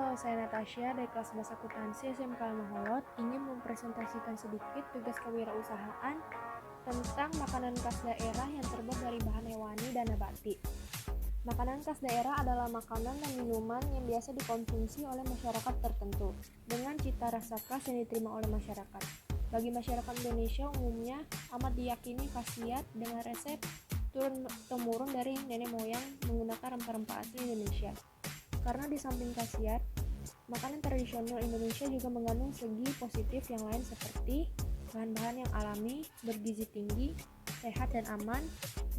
Halo, saya Natasha dari kelas Bahasa Akuntansi SMK Maholot ingin mempresentasikan sedikit tugas kewirausahaan tentang makanan khas daerah yang terbuat dari bahan hewani dan nabati. Makanan khas daerah adalah makanan dan minuman yang biasa dikonsumsi oleh masyarakat tertentu dengan cita rasa khas yang diterima oleh masyarakat. Bagi masyarakat Indonesia umumnya amat diyakini khasiat dengan resep turun-temurun dari nenek moyang menggunakan rempah-rempah asli Indonesia. Karena di samping khasiat, makanan tradisional Indonesia juga mengandung segi positif yang lain seperti bahan-bahan yang alami, bergizi tinggi, sehat dan aman,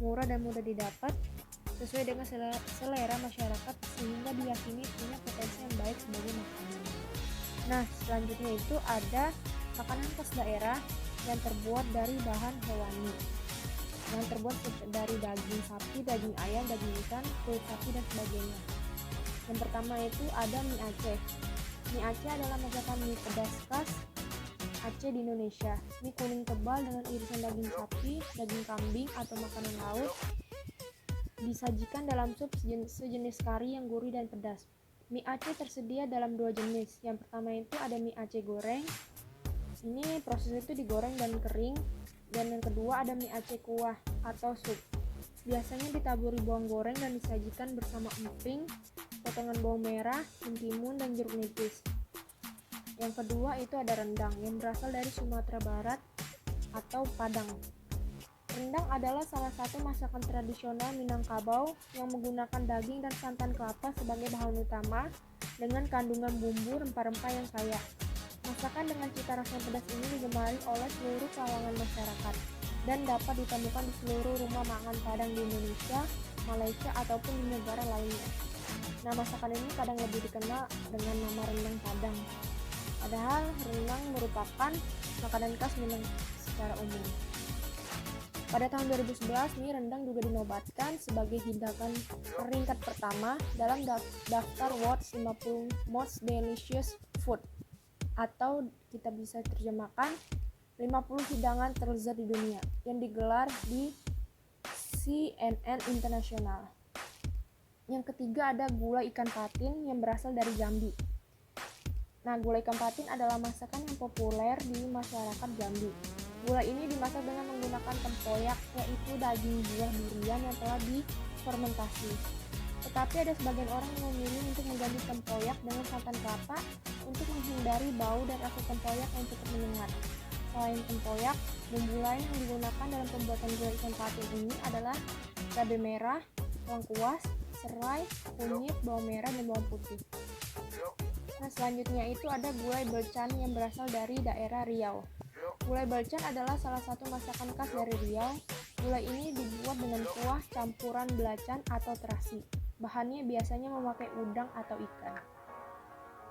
murah dan mudah didapat, sesuai dengan selera masyarakat sehingga diyakini punya potensi yang baik sebagai makanan. Nah, selanjutnya itu ada makanan khas daerah yang terbuat dari bahan hewani, yang terbuat dari daging sapi, daging ayam, daging ikan, kulit sapi dan sebagainya. Yang pertama itu ada mie Aceh. Mie Aceh adalah masakan mie pedas khas Aceh di Indonesia. Mie kuning tebal dengan irisan daging sapi, daging kambing atau makanan laut disajikan dalam sup sejenis kari yang gurih dan pedas. Mie Aceh tersedia dalam dua jenis. Yang pertama itu ada mie Aceh goreng. Ini prosesnya itu digoreng dan kering. Dan yang kedua ada mie Aceh kuah atau sup. Biasanya ditaburi bawang goreng dan disajikan bersama emping, potongan bawang merah, mentimun, dan jeruk nipis. Yang kedua itu ada rendang yang berasal dari Sumatera Barat atau Padang. Rendang adalah salah satu masakan tradisional Minangkabau yang menggunakan daging dan santan kelapa sebagai bahan utama dengan kandungan bumbu rempah-rempah yang kaya. Masakan dengan cita rasa pedas ini digemari oleh seluruh kalangan masyarakat dan dapat ditemukan di seluruh rumah makan Padang di Indonesia, Malaysia, ataupun di negara lainnya. Nah, masakan ini kadang lebih dikenal dengan nama rendang Padang. Padahal rendang merupakan makanan khas Minang secara umum. Pada tahun 2011, mie rendang juga dinobatkan sebagai hidangan peringkat pertama dalam daftar World's 50 Most Delicious Food, atau kita bisa terjemahkan 50 hidangan terlezat di dunia yang digelar di CNN Internasional. Yang ketiga ada gulai ikan patin yang berasal dari Jambi. Nah, gulai ikan patin adalah masakan yang populer di masyarakat Jambi. Gulai ini dimasak dengan menggunakan tempoyak, yaitu daging buah durian yang telah difermentasi. Tetapi ada sebagian orang yang memilih untuk mengganti tempoyak dengan santan kelapa untuk menghindari bau dan rasa tempoyak yang cukup menyengat. Selain tempoyak, bumbu lain yang digunakan dalam pembuatan gulai ikan patin ini adalah cabai merah, lengkuas, serai, kunyit, bawang merah, dan bawang putih. Nah, selanjutnya itu ada gulai belcan yang berasal dari daerah Riau. Gulai belcan adalah salah satu masakan khas dari Riau. Gulai ini dibuat dengan kuah campuran belacan atau terasi. Bahannya biasanya memakai udang atau ikan.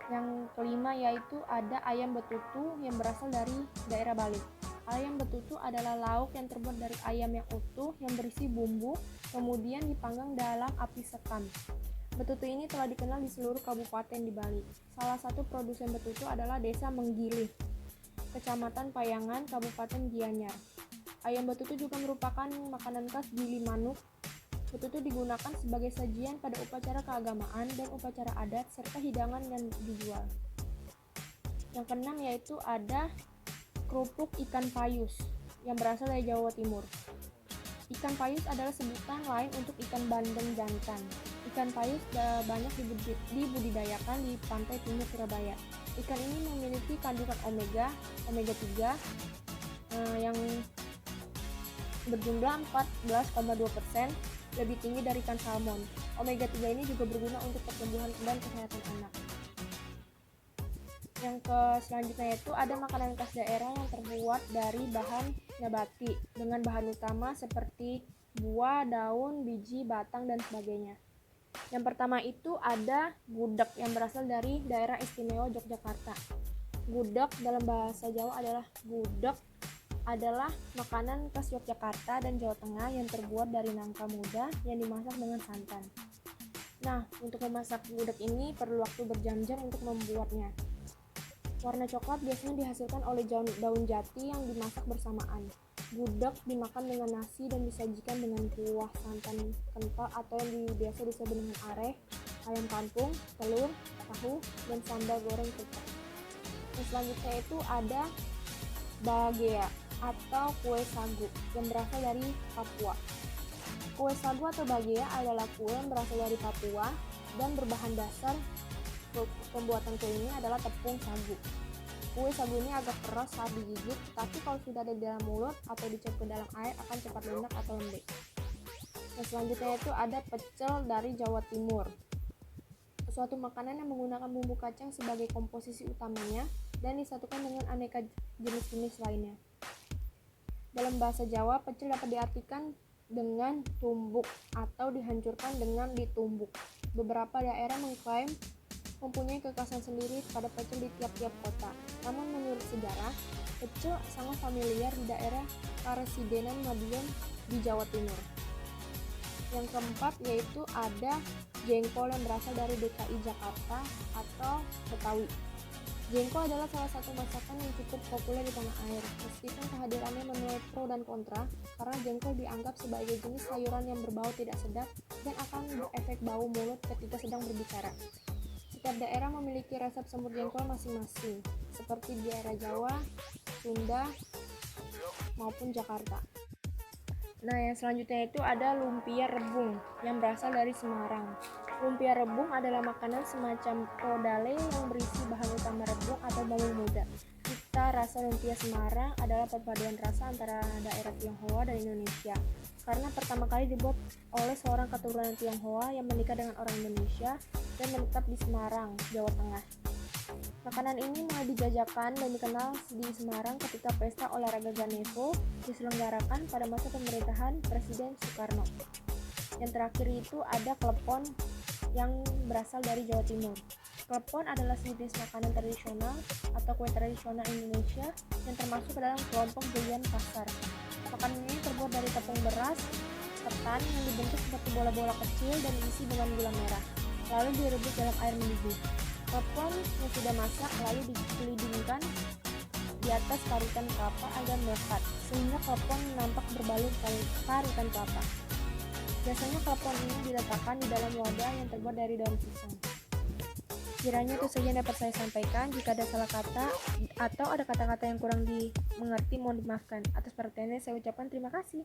Yang kelima yaitu ada ayam betutu yang berasal dari daerah Bali. Ayam betutu adalah lauk yang terbuat dari ayam yang utuh yang berisi bumbu, kemudian dipanggang dalam api sekam. Betutu ini telah dikenal di seluruh kabupaten di Bali. Salah satu produsen betutu adalah Desa Menggilih, Kecamatan Payangan, Kabupaten Gianyar. Ayam betutu juga merupakan makanan khas Gilimanuk. Betutu digunakan sebagai sajian pada upacara keagamaan dan upacara adat serta hidangan yang dijual. Yang keenam yaitu ada kerupuk ikan payus yang berasal dari Jawa Timur. Ikan payus adalah sebutan lain untuk ikan bandeng jantan. Ikan payus banyak dibudidayakan di pantai timur Surabaya. Ikan ini memiliki kandungan omega 3 yang berjumlah 14,2%, lebih tinggi dari ikan salmon. Omega 3 ini juga berguna untuk pertumbuhan dan kesehatan anak. Yang selanjutnya itu ada makanan khas daerah yang terbuat dari bahan nabati dengan bahan utama seperti buah, daun, biji, batang, dan sebagainya. Yang pertama itu ada gudeg yang berasal dari daerah istimewa Yogyakarta. Gudeg dalam bahasa Jawa adalah makanan khas Yogyakarta dan Jawa Tengah yang terbuat dari nangka muda yang dimasak dengan santan. Nah, untuk memasak gudeg ini perlu waktu berjam-jam untuk membuatnya. Warna coklat biasanya dihasilkan oleh daun jati yang dimasak bersamaan. Gudeg dimakan dengan nasi dan disajikan dengan kuah santan kental atau yang biasa disebut dengan areh, ayam kampung, telur, tahu, dan sambal goreng kecap. Yang selanjutnya itu ada bagea atau kue sagu yang berasal dari Papua. Kue sagu atau bagea adalah kue yang berasal dari Papua dan berbahan dasar pembuatan kue ini adalah tepung sagu. Kue sagu ini agak keras saat digigit, tapi kalau sudah ada di dalam mulut atau dicelup ke dalam air akan cepat lunak atau lembek. Yang selanjutnya itu ada pecel dari Jawa Timur. Suatu makanan yang menggunakan bumbu kacang sebagai komposisi utamanya dan disatukan dengan aneka jenis-jenis lainnya. Dalam bahasa Jawa, pecel dapat diartikan dengan tumbuk atau dihancurkan dengan ditumbuk. Beberapa daerah mengklaim mempunyai kekhasan sendiri pada pecel di tiap-tiap kota. Namun menurut sejarah, pecel sangat familiar di daerah Karesidenan Madiun di Jawa Timur. Yang keempat yaitu ada jengkol yang berasal dari DKI Jakarta atau Betawi. Jengkol adalah salah satu masakan yang cukup populer di tanah air. Meskipun kehadirannya menuai pro dan kontra, karena jengkol dianggap sebagai jenis sayuran yang berbau tidak sedap dan akan berefek bau mulut ketika sedang berbicara. Setiap daerah memiliki resep semur jengkol masing-masing, seperti di daerah Jawa, Sunda, maupun Jakarta. Nah, yang selanjutnya itu ada lumpia rebung yang berasal dari Semarang. Lumpia rebung adalah makanan semacam odale yang berisi bahan utama rebung atau bawang muda. Cita rasa lumpia Semarang adalah perpaduan rasa antara daerah Tionghoa dan Indonesia. Karena pertama kali dibuat oleh seorang keturunan Tionghoa yang menikah dengan orang Indonesia dan menetap di Semarang, Jawa Tengah. Makanan ini mulai dijajakan dan dikenal di Semarang ketika pesta olahraga Ganevo diselenggarakan pada masa pemerintahan Presiden Soekarno. Yang terakhir itu ada klepon yang berasal dari Jawa Timur. Klepon adalah sejenis makanan tradisional atau kue tradisional Indonesia yang termasuk ke dalam kelompok jajan pasar. Makanan ini terbuat dari tepung beras, ketan yang dibentuk seperti bola-bola kecil dan diisi dengan gula merah, lalu direbus dalam air mendidih. Klepon yang sudah masak lalu dikelilingkan di atas parutan kelapa agar melekat, sehingga klepon nampak berbalur parutan kelapa. Biasanya klepon ini diletakkan di dalam wadah yang terbuat dari daun pisang. Kiranya itu saja yang dapat saya sampaikan. Jika ada salah kata atau ada kata-kata yang kurang dimengerti, mohon dimaafkan. Atas perhatiannya saya ucapkan terima kasih.